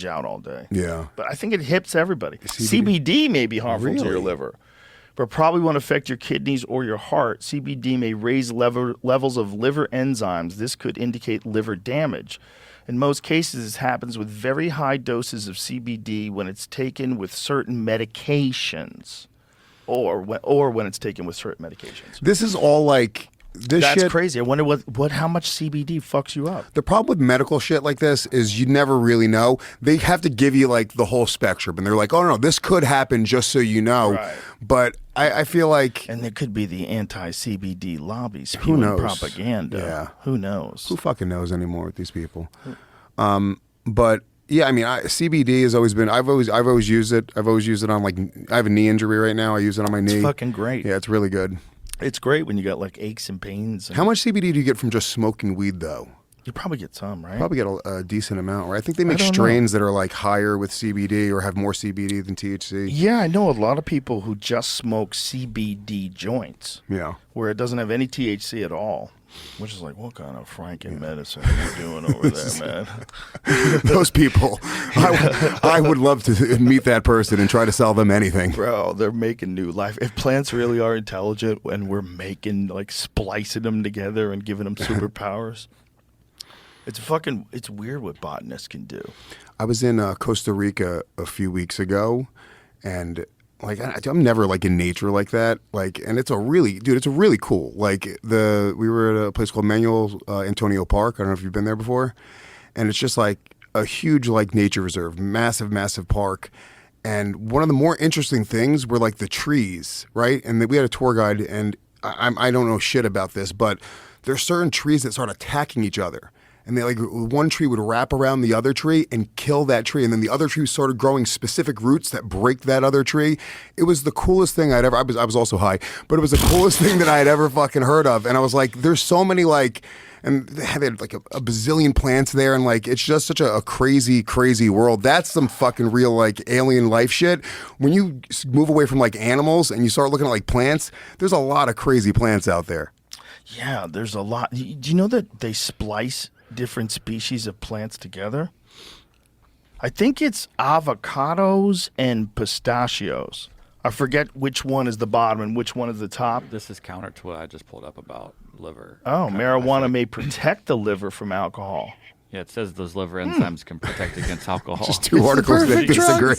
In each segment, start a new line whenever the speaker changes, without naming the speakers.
out all day.
Yeah.
But I think it hits everybody. CBD may be harmful to your liver, but probably won't affect your kidneys or your heart. CBD may raise levels of liver enzymes. This could indicate liver damage. In most cases, this happens with very high doses of CBD when it's taken with certain medications, or when it's taken with certain medications.
This is all like
That's
shit.
crazy. I wonder how much CBD fucks you up.
The problem with medical shit like this is you never really know. They have to give you like the whole spectrum, and they're like, "Oh no, this could happen," just so you know.
Right.
But I feel like,
and there could be the anti-CBD lobby spewing propaganda.
Yeah,
who knows?
Who fucking knows anymore with these people? But yeah, I mean, CBD has always been. I've always used it. I've always used it on like. I have a knee injury right now. I use it on my knee.
It's fucking great.
Yeah, it's really good.
It's great when you got like aches and pains.
How much CBD do you get from just smoking weed, though?
You probably get some, right?
Probably get a decent amount, right? I think they make strains that are like higher with CBD or have more CBD than THC.
Yeah, I know a lot of people who just smoke CBD joints.
Yeah.
Where it doesn't have any THC at all. Which is like, what kind of Franken medicine are you doing over there, man?
Those people. I would love to meet that person and try to sell them anything.
Bro, they're making new life. If plants really are intelligent and we're making, like, splicing them together and giving them superpowers, it's weird what botanists can do.
I was in Costa Rica a few weeks ago, and like I'm never like in nature like that. Like, and it's really cool. Like we were at a place called Manuel Antonio Park. I don't know if you've been there before, and it's just like a huge like nature reserve, massive park. And one of the more interesting things were like the trees, right? And we had a tour guide, and I don't know shit about this, but there's certain trees that start attacking each other. And they like one tree would wrap around the other tree and kill that tree, and then the other tree started growing specific roots that break that other tree. It was the coolest thing I'd ever. I was also high, but it was the coolest thing that I had ever fucking heard of. And I was like, "There's so many like." And they had like a bazillion plants there, and like it's just such a crazy world. That's some fucking real like alien life shit. When you move away from like animals and you start looking at like plants, there's a lot of crazy plants out there.
Yeah, there's a lot. Do you know that they splice different species of plants together? I think it's avocados and pistachios. I forget which one is the bottom and which one is the top.
This is counter to what I just pulled up about liver.
Oh, marijuana may protect the liver from alcohol.
Yeah, it says those liver enzymes can protect against alcohol.
Just two articles that disagree.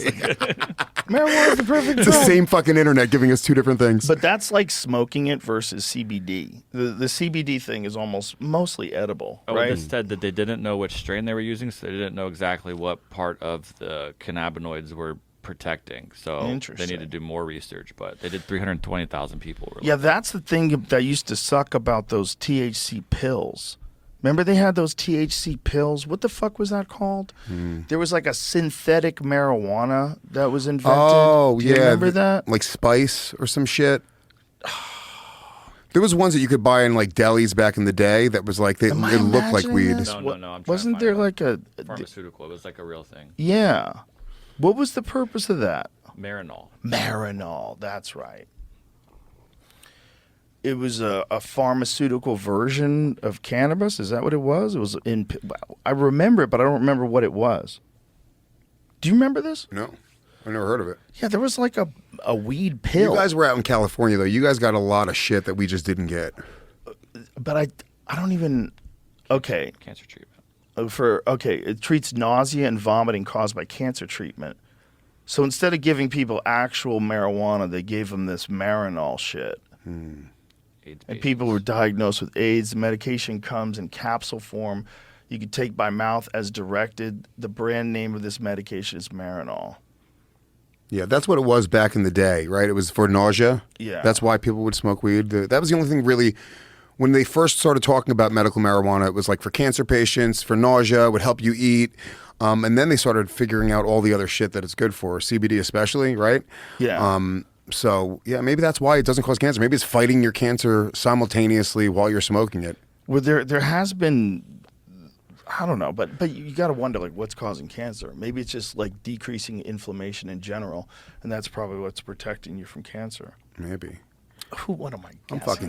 Marijuana is the perfect
It's
drug.
the same fucking internet giving us two different things.
But that's like smoking it versus CBD. The CBD thing is mostly edible, right?
It said that they didn't know which strain they were using, so they didn't know exactly what part of the cannabinoids were protecting. So they need to do more research, but they did 320,000 people.
Yeah, that's the thing that used to suck about those THC pills. Remember they had those THC pills? What the fuck was that called? There was like a synthetic marijuana that was invented.
Oh,
Do you remember that?
Like spice or some shit? There was ones that you could buy in like delis back in the day that was like, it looked like weed.
No.
Wasn't there like a
pharmaceutical? It was like a real thing.
Yeah. What was the purpose of that?
Marinol,
that's right. It was a pharmaceutical version of cannabis. Is that what it was? It was in. I remember it, but I don't remember what it was. Do you remember this?
No, I never heard of it.
Yeah, there was like a weed pill.
You guys were out in California though. You guys got a lot of shit that we just didn't get.
But I don't even. Okay.
Cancer treatment.
It treats nausea and vomiting caused by cancer treatment. So instead of giving people actual marijuana, they gave them this Marinol shit. And people were diagnosed with AIDS. The medication comes in capsule form. You can take by mouth as directed. The brand name of this medication is Marinol.
Yeah, that's what it was back in the day, right? It was for nausea.
Yeah.
That's why people would smoke weed. That was the only thing really, when they first started talking about medical marijuana, it was like for cancer patients, for nausea, it would help you eat. And then they started figuring out all the other shit that it's good for, CBD especially, right?
Yeah.
So, yeah, maybe that's why it doesn't cause cancer. Maybe it's fighting your cancer simultaneously while you're smoking it.
Well, there has been, I don't know, but you got to wonder, like, what's causing cancer? Maybe it's just, like, decreasing inflammation in general, and that's probably what's protecting you from cancer.
Maybe.
What am I guessing?
I'm fucking